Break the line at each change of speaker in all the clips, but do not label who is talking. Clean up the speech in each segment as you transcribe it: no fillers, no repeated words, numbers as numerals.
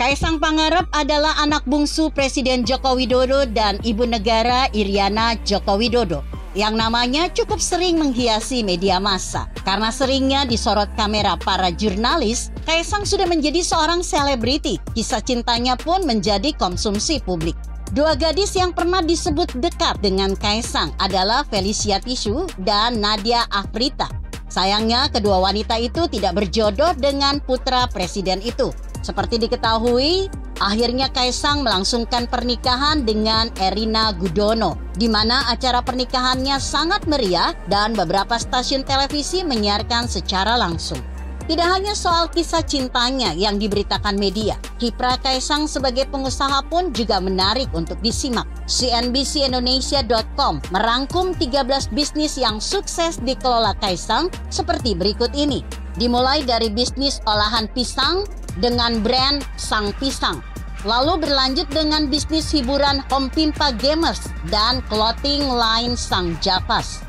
Kaisang Pangarep adalah anak bungsu Presiden Joko Widodo dan Ibu Negara Iriana Joko Widodo yang namanya cukup sering menghiasi media massa. Karena seringnya disorot kamera para jurnalis, Kaisang sudah menjadi seorang selebriti. Kisah cintanya pun menjadi konsumsi publik. Dua gadis yang pernah disebut dekat dengan Kaisang adalah Felicia Tisu dan Nadia Afrita. Sayangnya kedua wanita itu tidak berjodoh dengan putra presiden itu. Seperti diketahui, akhirnya Kaisang melangsungkan pernikahan dengan Erina Gudono, di mana acara pernikahannya sangat meriah dan beberapa stasiun televisi menyiarkan secara langsung. Tidak hanya soal kisah cintanya yang diberitakan media, kiprah Kaisang sebagai pengusaha pun juga menarik untuk disimak. CNBCindonesia.com merangkum 13 bisnis yang sukses dikelola Kaisang seperti berikut ini. Dimulai dari bisnis olahan pisang dengan brand Sang Pisang. Lalu berlanjut dengan bisnis hiburan Home Pimpa Gamers dan clothing line Sang Javas.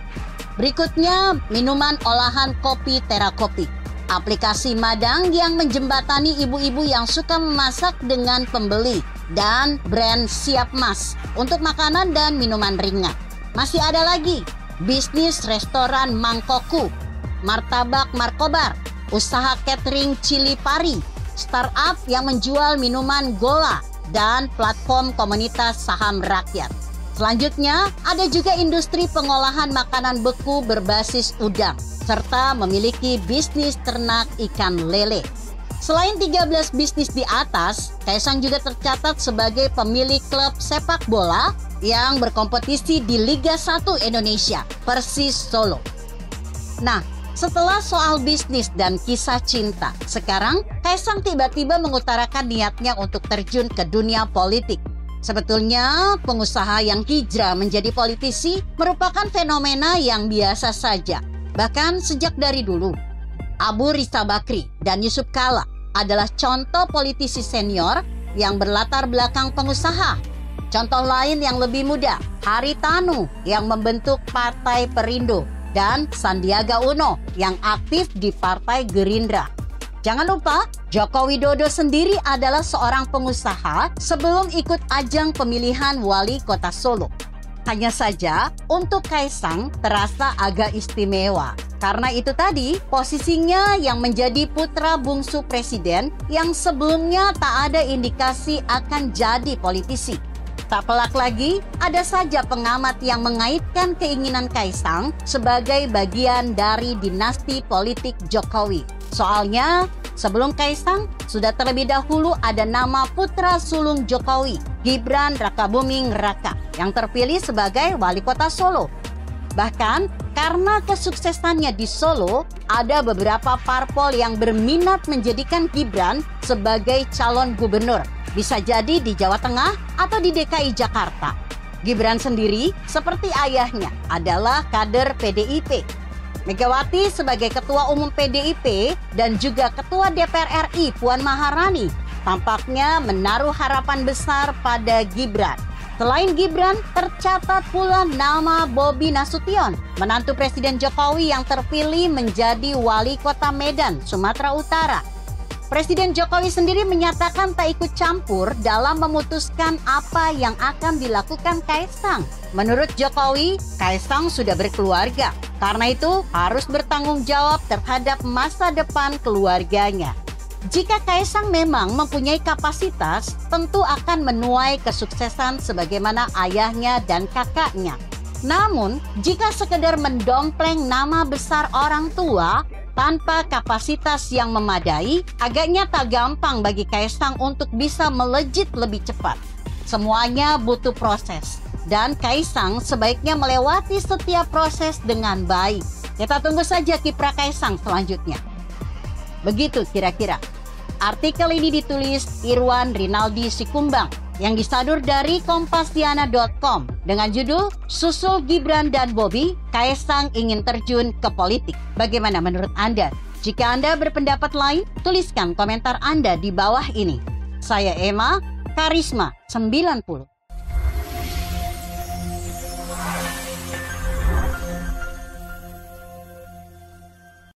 Berikutnya, minuman olahan kopi Terakopi. Aplikasi Madang yang menjembatani ibu-ibu yang suka memasak dengan pembeli. Dan brand Siap Mas untuk makanan dan minuman ringan. Masih ada lagi, bisnis restoran Mangkoku, martabak Markobar, usaha catering Cili Pari, startup yang menjual minuman Gola, dan platform komunitas saham rakyat. Selanjutnya, ada juga industri pengolahan makanan beku berbasis udang, serta memiliki bisnis ternak ikan lele. Selain 13 bisnis di atas, Kaisang juga tercatat sebagai pemilik klub sepak bola yang berkompetisi di Liga 1 Indonesia, Persis Solo. Nah, setelah soal bisnis dan kisah cinta, sekarang Kaisang tiba-tiba mengutarakan niatnya untuk terjun ke dunia politik. Sebetulnya, pengusaha yang hijrah menjadi politisi merupakan fenomena yang biasa saja. Bahkan sejak dari dulu, Abu Rizal Bakri dan Yusuf Kala adalah contoh politisi senior yang berlatar belakang pengusaha. Contoh lain yang lebih muda, Haritanu yang membentuk Partai Perindo, dan Sandiaga Uno yang aktif di Partai Gerindra. Jangan lupa, Joko Widodo sendiri adalah seorang pengusaha sebelum ikut ajang pemilihan wali kota Solo. Hanya saja, untuk Kaisang terasa agak istimewa. Karena itu tadi, posisinya yang menjadi putra bungsu presiden yang sebelumnya tak ada indikasi akan jadi politisi. Tak pelak lagi, ada saja pengamat yang mengaitkan keinginan Kaisang sebagai bagian dari dinasti politik Jokowi. Soalnya, sebelum Kaisang, sudah terlebih dahulu ada nama putra sulung Jokowi, Gibran Rakabuming Raka, yang terpilih sebagai wali kota Solo. Bahkan, karena kesuksesannya di Solo, ada beberapa parpol yang berminat menjadikan Gibran sebagai calon gubernur. Bisa jadi di Jawa Tengah atau di DKI Jakarta. Gibran sendiri, seperti ayahnya, adalah kader PDIP. Megawati sebagai Ketua Umum PDIP dan juga Ketua DPR RI Puan Maharani tampaknya menaruh harapan besar pada Gibran. Selain Gibran, tercatat pula nama Bobi Nasution, menantu Presiden Jokowi yang terpilih menjadi wali kota Medan, Sumatera Utara. Presiden Jokowi sendiri menyatakan tak ikut campur dalam memutuskan apa yang akan dilakukan Kaisang. Menurut Jokowi, Kaisang sudah berkeluarga. Karena itu harus bertanggung jawab terhadap masa depan keluarganya. Jika Kaisang memang mempunyai kapasitas, tentu akan menuai kesuksesan sebagaimana ayahnya dan kakaknya. Namun, jika sekedar mendompleng nama besar orang tua tanpa kapasitas yang memadai, agaknya tak gampang bagi Kaisang untuk bisa melejit lebih cepat. Semuanya butuh proses. Dan Kaisang sebaiknya melewati setiap proses dengan baik. Kita tunggu saja kiprah Kaisang selanjutnya. Begitu kira-kira. Artikel ini ditulis Irwan Rinaldi Sikumbang yang disadur dari Kompasiana.com dengan judul Susul Gibran dan Bobi, Kaisang ingin terjun ke politik. Bagaimana menurut Anda? Jika Anda berpendapat lain, tuliskan komentar Anda di bawah ini. Saya Emma, Karisma 90.